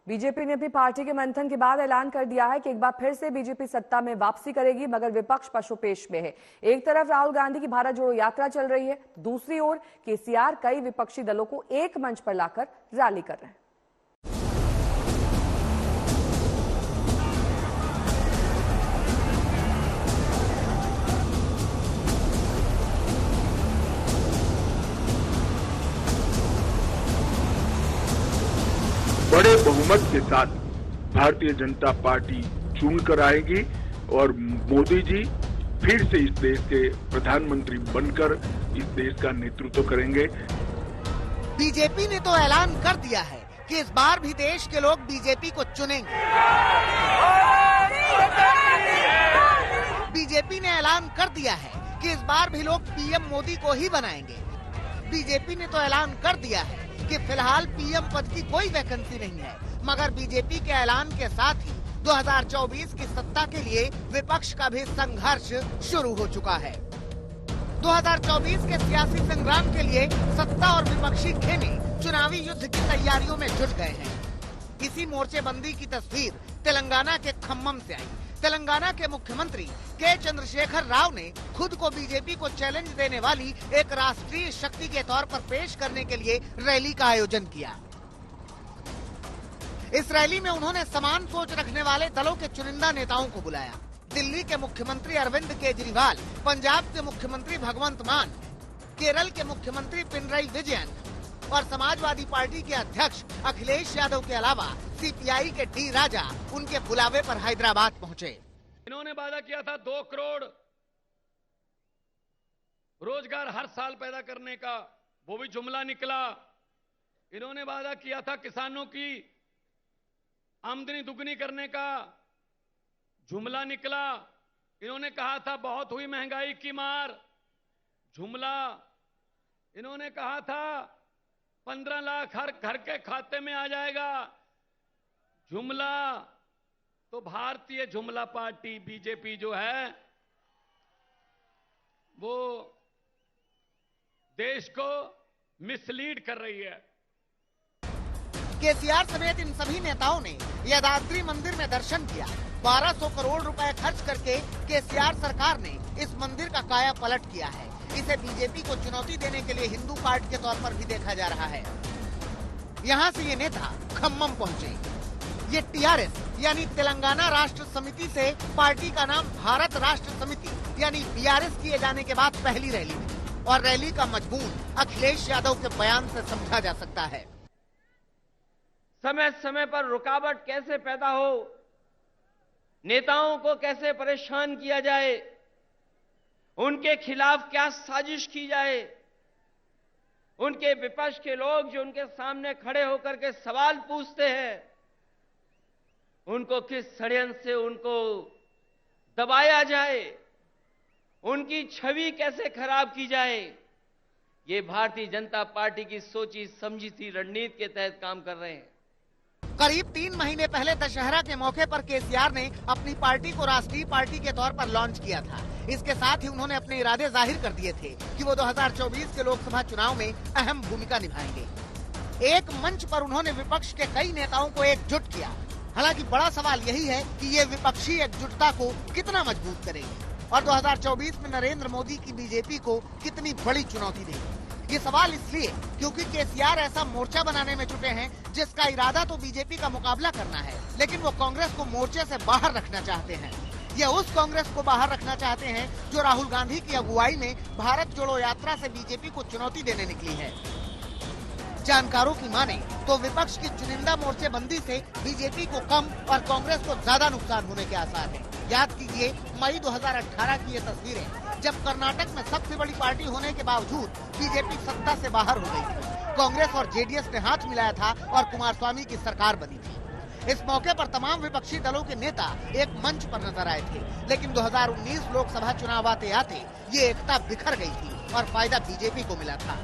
BJP ने भी party के मंथन के बाद ऐलान कर दिया है कि एक बार फिर से बीजेपी सत्ता में वापसी करेगी, मगर विपक्ष पशुपेश में है। एक तरफ राहुल गांधी की भारत जोड़ो यात्रा चल रही है, दूसरी ओर केसीआर कई विपक्षी दलों को एक मंच पर लाकर रैली कर रहे हैं। बड़े बहुमत के साथ भारतीय जनता पार्टी चुन कर आएगी और मोदी जी फिर से इस देश के प्रधानमंत्री बनकर इस देश का नेतृत्व करेंगे। बीजेपी ने तो ऐलान कर दिया है कि इस बार भी देश के लोग बीजेपी को चुनेंगे। बीजेपी ने ऐलान कर दिया है कि इस बार भी लोग पीएम मोदी को ही बनाएंगे। बीजेपी ने तो ऐलान कर दिया है कि फिलहाल पीएम पद की कोई वैकेंसी नहीं है, मगर बीजेपी के ऐलान के साथ ही 2024 की सत्ता के लिए विपक्ष का भी संघर्ष शुरू हो चुका है। 2024 के सियासी संग्राम के लिए सत्ता और विपक्षी खेमे चुनावी युद्ध की तैयारियों में जुट गए हैं। इसी मोर्चेबंदी की तस्वीर तेलंगाना के खम्मम से आई। तेलंगाना के मुख्यमंत्री के चंद्रशेखर राव ने खुद को बीजेपी को चैलेंज देने वाली एक राष्ट्रीय शक्ति के तौर पर पेश करने के लिए रैली का आयोजन किया। इस रैली में उन्होंने समान सोच रखने वाले दलों के चुनिंदा नेताओं को बुलाया। दिल्ली के मुख्यमंत्री अरविंद केजरीवाल, पंजाब के मुख्यमंत्री भगवंत मान, केरल के मुख्यमंत्री पिनराई विजयन और समाजवादी पार्टी के अध्यक्ष अखिलेश यादव के अलावा सीपीआई के डी राजा उनके बुलावे पर हैदराबाद पहुंचे। इन्होंने वादा किया था 2 करोड़ रोजगार हर साल पैदा करने का, वो भी जुमला निकला। इन्होंने वादा किया था किसानों की आमदनी दुगनी करने का, जुमला निकला। इन्होंने कहा था बहुत हुई महंगाई की मार, जुमला। इन्होंने कहा था 15 लाख हर घर के खाते में आ जाएगा, जुमला। तो भारतीय जुमला पार्टी बीजेपी जो है वो देश को मिसलीड कर रही है। केसीआर समेत इन सभी नेताओं ने यादाद्री मंदिर में दर्शन किया। 1200 करोड़ रुपए खर्च करके केसीआर सरकार ने इस मंदिर का काया पलट किया है। इसे बीजेपी को चुनौती देने के लिए हिंदू कार्ड के तौर पर भी देखा जा रहा है। यहाँ से ये नेता खम्मम पहुँचे। ये टीआरएस यानी तेलंगाना राष्ट्र समिति से पार्टी का नाम भारत राष्ट्र समिति यानी बीआरएस किए जाने के बाद पहली रैली थी और रैली का मजमून अखिलेश यादव के बयान से समझा जा सकता है। समय समय पर रुकावट कैसे पैदा हो, नेताओं को कैसे परेशान किया जाए, उनके खिलाफ क्या साजिश की जाए, उनके विपक्ष के लोग जो उनके सामने खड़े होकर के सवाल पूछते हैं, उनको किस षड्यंत्र से उनको दबाया जाए, उनकी छवि कैसे खराब की जाए, ये भारतीय जनता पार्टी की सोची समझी सी रणनीति के तहत काम कर रहे हैं। करीब 3 महीने पहले दशहरा के मौके पर केसीआर ने अपनी पार्टी को राष्ट्रीय पार्टी के तौर पर लॉन्च किया था। इसके साथ ही उन्होंने अपने इरादे जाहिर कर दिए थे कि वो 2024 के लोकसभा चुनाव में अहम भूमिका निभाएंगे। एक मंच पर उन्होंने विपक्ष के कई नेताओं को एकजुट किया। हालांकि बड़ा सवाल यही है कि ये विपक्षी एकजुटता को कितना मजबूत करेगी और 2024 में नरेंद्र मोदी की बीजेपी को कितनी बड़ी चुनौती देगी। ये सवाल इसलिए क्योंकि केसीआर ऐसा मोर्चा बनाने में जुटे हैं जिसका इरादा तो बीजेपी का मुकाबला करना है, लेकिन वो कांग्रेस को मोर्चे से बाहर रखना चाहते हैं। ये उस कांग्रेस को बाहर रखना चाहते हैं जो राहुल गांधी की अगुवाई में भारत जोड़ो यात्रा से बीजेपी को चुनौती देने निकली है। जानकारों की माने तो विपक्ष की चुनिंदा मोर्चेबंदी से बीजेपी को कम और कांग्रेस को ज्यादा नुकसान होने के आसार हैं। याद कीजिए मई 2018 की ये तस्वीरें, जब कर्नाटक में सबसे बड़ी पार्टी होने के बावजूद बीजेपी सत्ता से बाहर हो गई थी। कांग्रेस और जेडीएस ने हाथ मिलाया था और कुमारस्वामी की सरकार बनी थी। इस मौके पर तमाम विपक्षी दलों के नेता एक मंच पर नजर आए थे, लेकिन 2019 लोकसभा चुनाव आते आते ये एकता बिखर गई थी और फायदा बीजेपी को मिला था।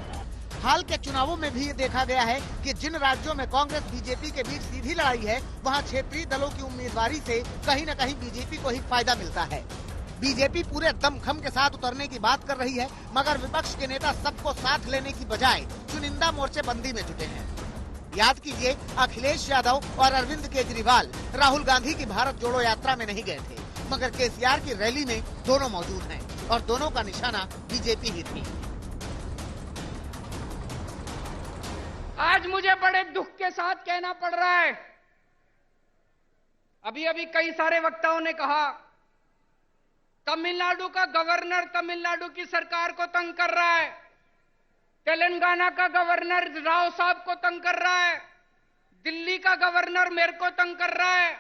हाल के चुनावों में भी ये देखा गया है कि जिन राज्यों में कांग्रेस बीजेपी के बीच सीधी लड़ाई है, वहां क्षेत्रीय दलों की उम्मीदवारी से कहीं न कहीं बीजेपी को ही फायदा मिलता है। बीजेपी पूरे दमखम के साथ उतरने की बात कर रही है, मगर विपक्ष के नेता सबको साथ लेने की बजाय चुनिंदा मोर्चेबंदी में जुटे हैं। याद कीजिए, अखिलेश यादव और अरविंद केजरीवाल राहुल गांधी की भारत जोड़ो यात्रा में नहीं गए थे, मगर केसीआर की रैली में दोनों मौजूद हैं और दोनों का निशाना बीजेपी ही थी। आज मुझे बड़े दुख के साथ कहना पड़ रहा है, अभी कई सारे वक्ताओं ने कहा तमिलनाडु का गवर्नर तमिलनाडु की सरकार को तंग कर रहा है, तेलंगाना का गवर्नर राव साहब को तंग कर रहा है, दिल्ली का गवर्नर मेरे को तंग कर रहा है,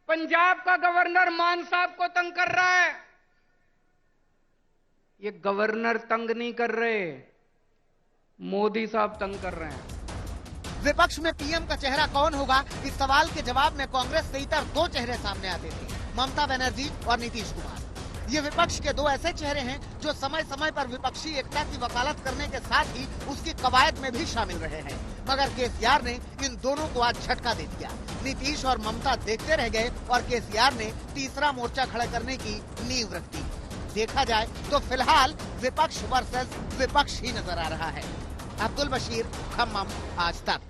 पंजाब का गवर्नर मान साहब को तंग कर रहा है। ये गवर्नर तंग नहीं कर रहे, मोदी साहब तंग कर रहे हैं। विपक्ष में पीएम का चेहरा कौन होगा, इस सवाल के जवाब में कांग्रेस से इतर दो चेहरे सामने आते थे, ममता बनर्जी और नीतीश कुमार। ये विपक्ष के दो ऐसे चेहरे हैं जो समय समय पर विपक्षी एकता की वकालत करने के साथ ही उसकी कवायद में भी शामिल रहे हैं, मगर केसीआर ने इन दोनों को आज झटका दे दिया। नीतीश और ममता देखते रह गए और केसीआर ने तीसरा मोर्चा खड़ा करने की नींव रख दी। देखा जाए तो फिलहाल विपक्ष वर्सेस विपक्ष ही नजर आ रहा है। अब्दुल बशीर, खम्मम, आज तक।